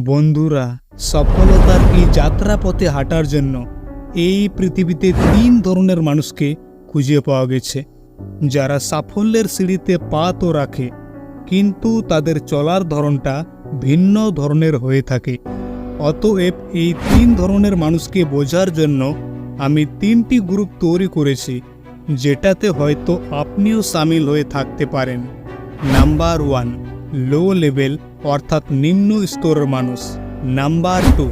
বন্ধুরা, সফলতার এই যাত্রাপথে হাঁটার জন্য এই পৃথিবীতে ৩ ধরনের মানুষকে খুঁজে পাওয়া গেছে, যারা সাফল্যের সিঁড়িতে পা তো রাখে, কিন্তু তাদের চলার ধরনটা ভিন্ন ধরনের হয়ে থাকে। অতএব এই ৩ ধরনের মানুষকে বোঝার জন্য আমি ৩টি গ্রুপ তৈরি করেছি, যেটাতে হয়তো আপনিও সামিল হয়ে থাকতে পারেন। নাম্বার 1, লো লেভেল অর্থাৎ নিম্ন স্তরের মানুষ। নাম্বার 2,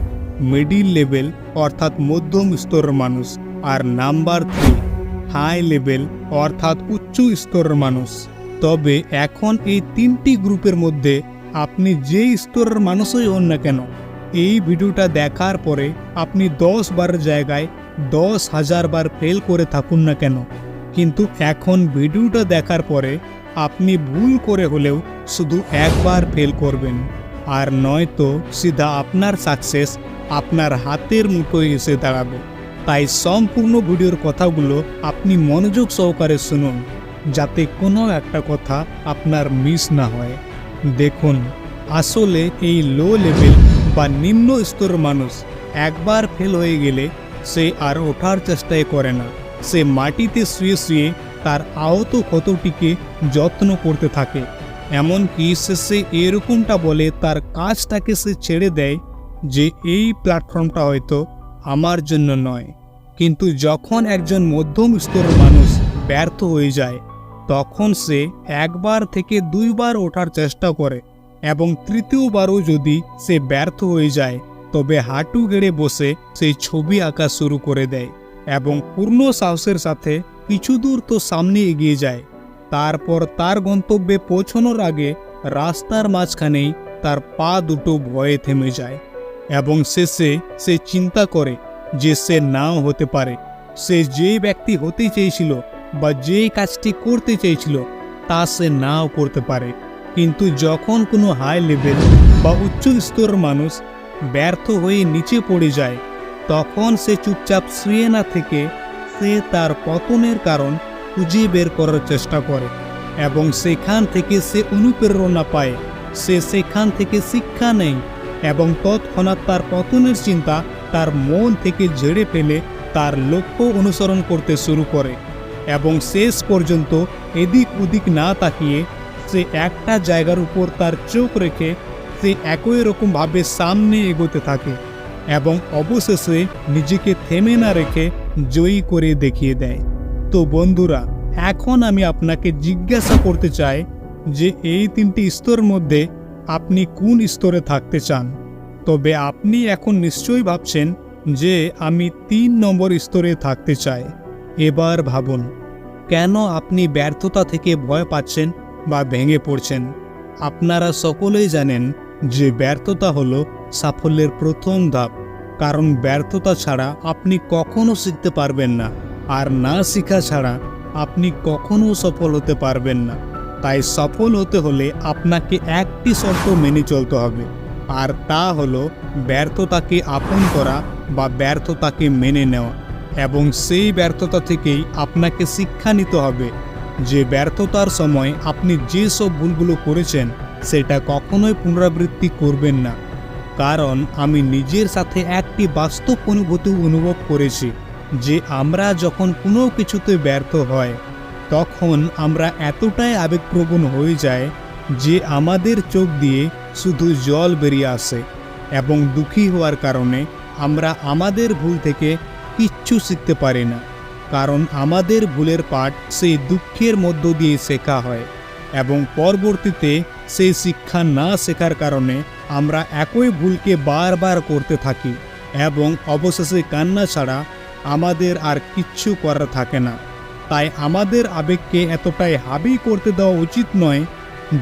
মিডিল লেভেল অর্থাৎ মধ্যম স্তরের মানুষ। আর নাম্বার 3, হাই লেভেল অর্থাৎ উচ্চ স্তরের মানুষ। তবে এখন এই 3টি গ্রুপের মধ্যে আপনি যে স্তরের মানুষই হন না কেন, এই ভিডিওটা দেখার পরে আপনি 10 বারের জায়গায় 10,000 বার ফেল করে থাকুন না কেন, কিন্তু এখন ভিডিওটা দেখার পরে আপনি ভুল করে হলেও শুধু একবার ফেল করবেন, আর নয়তো সিধা আপনার সাকসেস আপনার হাতের মুঠোয় এসে দাঁড়াবে। তাই সম্পূর্ণ ভিডিওর কথাগুলো আপনি মনোযোগ সহকারে শুনুন, যাতে কোনো একটা কথা আপনার মিস না হয়। দেখুন, আসলে এই লো লেভেল বা নিম্ন স্তরের মানুষ একবার ফেল হয়ে গেলে সে আর ওঠার চেষ্টাই করে না। সে মাটিতে শুয়ে শুয়ে তার আহত ক্ষতটিকে যত্ন করতে থাকে। এমনকি সে এরকমটা বলে তার কাজটাকে সে ছেড়ে দেয় যে এই প্ল্যাটফর্মটা হয়তো আমার জন্য নয়। কিন্তু যখন একজন মধ্যম স্তরের মানুষ ব্যর্থ হয়ে যায়, তখন সে একবার থেকে 2 বার ওঠার চেষ্টা করে, এবং তৃতীয়বারও যদি সে ব্যর্থ হয়ে যায় তবে হাঁটু গেড়ে বসে সেই ছবি আঁকা শুরু করে দেয় এবং পূর্ণ সাহসের সাথে কিছু দূর তো সামনে এগিয়ে যায়। তারপর তার গন্তব্যে পৌঁছানোর আগে রাস্তার মাঝখানেই তার পা দুটো ভয়ে থেমে যায় এবং শেষে সে চিন্তা করে যে সে নাও হতে পারে। সে যে ব্যক্তি হতে চেয়েছিল বা যে কাজটি করতে চেয়েছিল তা সে নাও করতে পারে। কিন্তু যখন কোনো হাই লেভেল বা উচ্চ স্তরের মানুষ ব্যর্থ হয়ে নিচে পড়ে যায়, তখন সে চুপচাপ শুয়ে না থেকে সে তার পতনের কারণ খুঁজে বের করার চেষ্টা করে এবং সেখান থেকে সে অনুপ্রেরণা পায়। সে সেখান থেকে শিক্ষা নেয় এবং তৎক্ষণাৎ তার পতনের চিন্তা তার মন থেকে ঝেড়ে ফেলে তার লক্ষ্য অনুসরণ করতে শুরু করে এবং শেষ পর্যন্ত এদিক ওদিক না তাকিয়ে সে একটা জায়গার উপর তার চোখ রেখে সে একই রকমভাবে সামনে এগোতে থাকে এবং অবশেষে নিজেকে থেমে না রেখে জয়ী করে দেখিয়ে দেয়। তো বন্ধুরা, এখন আমি আপনাকে জিজ্ঞাসা করতে চাই যে এই 3টি স্তরের মধ্যে আপনি কোন স্তরে থাকতে চান? তবে আপনি এখন নিশ্চয়ই ভাবছেন যে আমি 3 নম্বর স্তরে থাকতে চাই। এবার ভাবুন, কেন আপনি ব্যর্থতা থেকে ভয় পাচ্ছেন বা ভেঙে পড়ছেন? আপনারা সকলেই জানেন যে ব্যর্থতা হলো সাফল্যের প্রথম ধাপ, কারণ ব্যর্থতা ছাড়া আপনি কখনো শিখতে পারবেন না, আর না শেখা ছাড়া আপনি কখনো সফল হতে পারবেন না। তাই সফল হতে হলে আপনাকে একটি শর্ত মেনে চলতে হবে, আর তা হলো ব্যর্থতাকে আপন করা বা ব্যর্থতাকে মেনে নেওয়া, এবং সেই ব্যর্থতা থেকেই আপনাকে শিক্ষা নিতে হবে যে ব্যর্থতার সময় আপনি যে সব ভুলগুলো করেছেন সেটা কখনোই পুনরাবৃত্তি করবেন না। কারণ আমি নিজের সাথে একটি বাস্তব অনুভূতি অনুভব করেছি যে আমরা যখন কোনো কিছুতে ব্যর্থ হয়, তখন আমরা এতটাই আবেগপ্রবণ হয়ে যায় যে আমাদের চোখ দিয়ে শুধু জল বেরিয়ে আসে, এবং দুঃখী হওয়ার কারণে আমরা আমাদের ভুল থেকে কিচ্ছু শিখতে পারি না। কারণ আমাদের ভুলের পাঠ সেই দুঃখের মধ্য দিয়ে শেখা হয়, এবং পরবর্তীতে সেই শিক্ষা না শেখার কারণে আমরা একই ভুলকে বারবার করতে থাকি এবং অবশেষে কান্না ছাড়া আমাদের আর কিচ্ছু করার থাকে না। তাই আমাদের আবেগকে এতটাই হাবি করতে দেওয়া উচিত নয়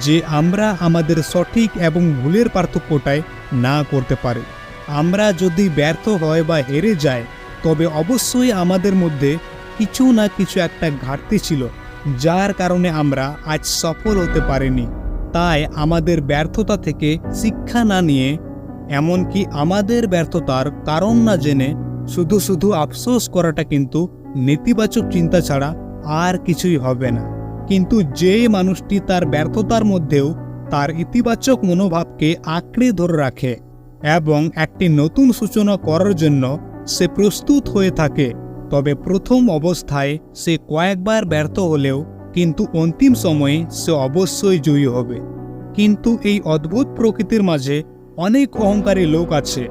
যে আমরা আমাদের সঠিক এবং ভুলের পার্থক্যটাই না করতে পারি। আমরা যদি ব্যর্থ হয় বা হেরে যাই, তবে অবশ্যই আমাদের মধ্যে কিছু না কিছু একটা ঘাটতি ছিল, যার কারণে আমরা আজ সফল হতে পারিনি। তাই আমাদের ব্যর্থতা থেকে শিক্ষা না নিয়ে, এমনকি আমাদের ব্যর্থতার কারণ না জেনে শুধু শুধু আফসোস করাটা কিন্তু নেতিবাচক চিন্তা ছাড়া আর কিছুই হবে না। কিন্তু যে মানুষটি তার ব্যর্থতার মধ্যেও তার ইতিবাচক মনোভাবকে আঁকড়ে ধরে রাখে, এবং একটি নতুন সূচনা করার জন্য সে প্রস্তুত হয়ে থাকে, তবে প্রথম অবস্থায় সে কয়েকবার ব্যর্থ হলেও কিন্তু অন্তিম সময়ে সে অবশ্যই জয়ী হবে। কিন্তু এই অদ্ভুত প্রকৃতির মাঝে অনেক অহংকারী লোক আছে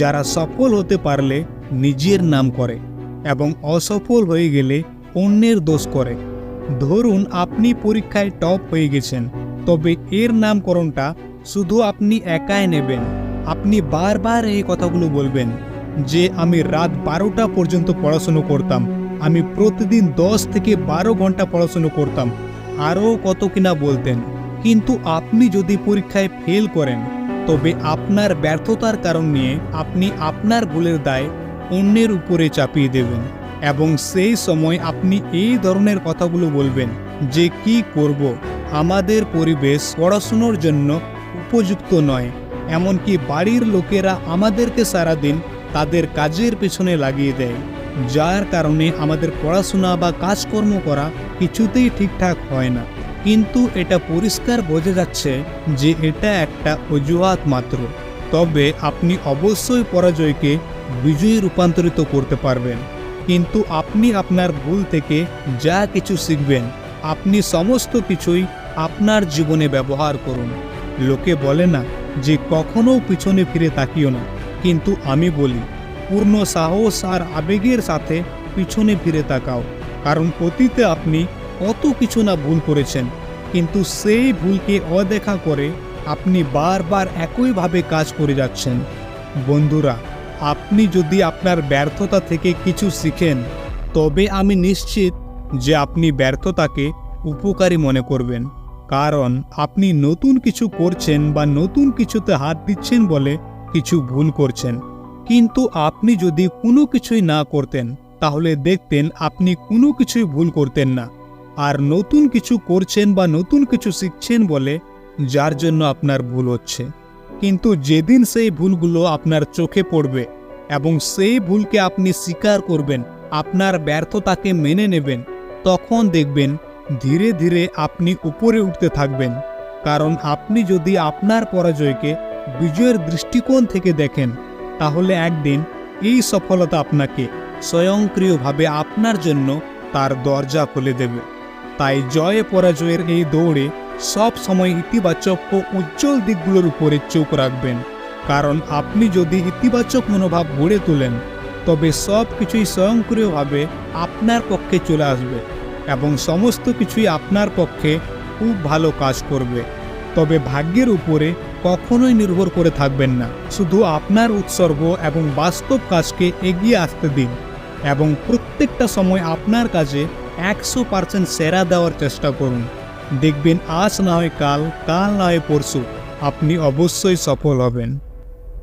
যারা সফল হতে পারলে নিজের নাম করে এবং অসফল হয়ে গেলে অন্যের দোষ করে। ধরুন আপনি পরীক্ষায় টপ হয়ে গেছেন, তবে এর নামকরণটা শুধু আপনি একাই নেবেন। আপনি বারবার এই কথাগুলো বলবেন যে আমি রাত 12টা পর্যন্ত পড়াশুনো করতাম, আমি প্রতিদিন 10 থেকে 12 ঘন্টা পড়াশুনো করতাম, আরও কত কিনা বলতেন। কিন্তু আপনি যদি পরীক্ষায় ফেল করেন, তবে আপনার ব্যর্থতার কারণ নিয়ে আপনি আপনার ভুলের দায় অন্যের উপরে চাপিয়ে দেবেন এবং সেই সময় আপনি এই ধরনের কথাগুলো বলবেন যে কি করব, আমাদের পরিবেশ পড়াশুনোর জন্য উপযুক্ত নয়, এমনকি বাড়ির লোকেরা আমাদেরকে সারাদিন তাদের কাজের পেছনে লাগিয়ে দেয়, যার কারণে আমাদের পড়াশোনা বা কাজকর্ম করা কিছুতেই ঠিকঠাক হয় না। কিন্তু এটা পরিষ্কার বোঝা যাচ্ছে যে এটা একটা অজুহাত মাত্র। তবে আপনি অবশ্যই পরাজয়কে বিজয়ে রূপান্তরিত করতে পারবেন। কিন্তু আপনি আপনার ভুল থেকে যা কিছু শিখবেন, আপনি সমস্ত কিছুই আপনার জীবনে ব্যবহার করুন। লোকে বলে না যে কখনো পিছনে ফিরে তাকিও না, কিন্তু আমি বলি পূর্ণ সাহস আর আবেগের সাথে পিছনে ফিরে তাকাও, কারণ অতীতে আপনি কত কিছু না ভুল করেছেন, কিন্তু সেই ভুলকে অদেখা করে আপনি বারবার একইভাবে কাজ করে যাচ্ছেন। বন্ধুরা, আপনি যদি আপনার ব্যর্থতা থেকে কিছু শিখেন, তবে আমি নিশ্চিত যে আপনি ব্যর্থতাকে উপকারী মনে করবেন, কারণ আপনি নতুন কিছু করছেন বা নতুন কিছুতে হাত দিচ্ছেন বলে কিছু ভুল করছেন। কিন্তু আপনি যদি কোনো কিছুই না করতেন, তাহলে দেখতেন আপনি কোনো কিছুই ভুল করতেন না। আর নতুন কিছু করছেন বা নতুন কিছু শিখছেন বলে যার জন্য আপনার ভুল হচ্ছে। কিন্তু যেদিন সেই ভুলগুলো আপনার চোখে পড়বে এবং সেই ভুলকে আপনি স্বীকার করবেন, আপনার ব্যর্থতাকে মেনে নেবেন, তখন দেখবেন ধীরে ধীরে আপনি উপরে উঠতে থাকবেন। কারণ আপনি যদি আপনার পরাজয়কে বিজয়ের দৃষ্টিকোণ থেকে দেখেন, তাহলে একদিন এই সফলতা আপনাকে স্বয়ংক্রিয়ভাবে আপনার জন্য তার দরজা খুলে দেবে। তাই জয় পরাজয়ের এই দৌড়ে সব সময় ইতিবাচক ও উজ্জ্বল দিকগুলোর উপরে চোখ রাখবেন, কারণ আপনি যদি ইতিবাচক মনোভাব গড়ে তোলেন, তবে সব কিছুই স্বয়ংক্রিয়ভাবে আপনার পক্ষে চলে আসবে এবং সমস্ত কিছুই আপনার পক্ষে খুব ভালো কাজ করবে। তবে ভাগ্যের উপরে কখনোই নির্ভর করে থাকবেন না, শুধু আপনার উৎসর্গ এবং বাস্তব কাজকে এগিয়ে আসতে দিন এবং প্রত্যেকটা সময় আপনার কাজে 100% সেরা দেওয়ার চেষ্টা করুন। দেখবেন আজ না হয় কাল, কাল না হয় পরশু আপনি অবশ্যই সফল হবেন।